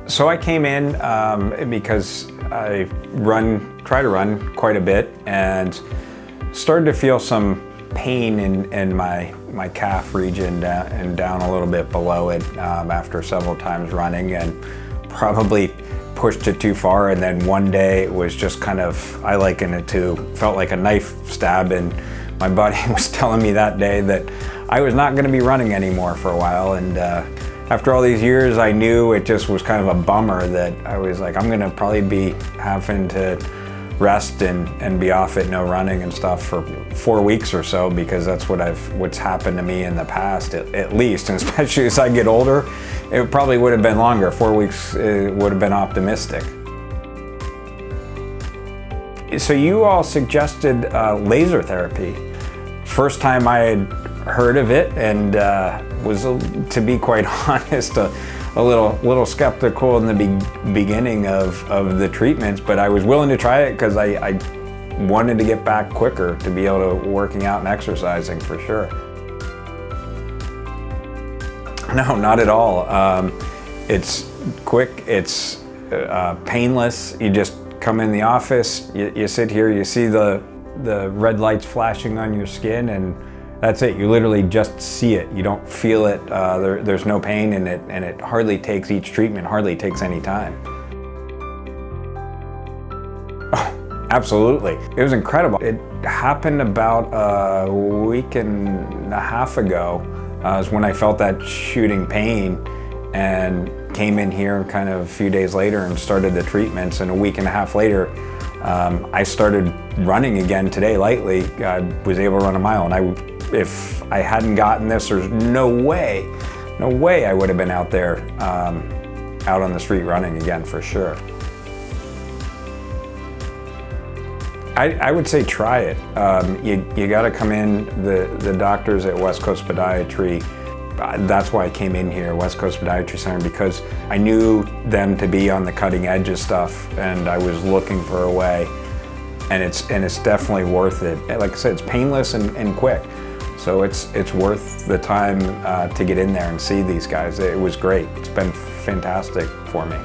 So I came in because I try to run quite a bit, and started to feel some pain in my calf region and down a little bit below it after several times running, and probably pushed it too far. And then one day it was just kind of, I liken it to, felt like a knife stab, and my body was telling me that day that I was not going to be running anymore for a while. And after all these years, I knew it just was kind of a bummer that I was like, I'm going to probably be having to rest and be off it, no running and stuff for 4 weeks or so, because that's what's happened to me in the past, at least. And especially as I get older, it probably would have been longer. 4 weeks would have been optimistic. So you all suggested laser therapy. First time I had heard of it, and was, to be quite honest, a little skeptical in the beginning of the treatments, but I was willing to try it because I wanted to get back quicker to be able to working out and exercising for sure. No, not at all. It's quick, it's painless. You just come in the office, you sit here, you see the red lights flashing on your skin, and that's it. You literally just see it. You don't feel it. There's no pain in it, and it hardly takes, each treatment hardly takes any time. Oh, absolutely. It was incredible. It happened about a week and a half ago, is when I felt that shooting pain, and came in here kind of a few days later and started the treatments. And a week and a half later, I started running again today lightly. I was able to run a mile, and if I hadn't gotten this, there's no way I would have been out there, out on the street running again for sure. I would say try it. You got to come in. The doctors at West Coast Podiatry, that's why I came in here, West Coast Podiatry Center, because I knew them to be on the cutting edge of stuff, and I was looking for a way, and it's definitely worth it. Like I said, it's painless and quick, so it's worth the time to get in there and see these guys. It was great. It's been fantastic for me.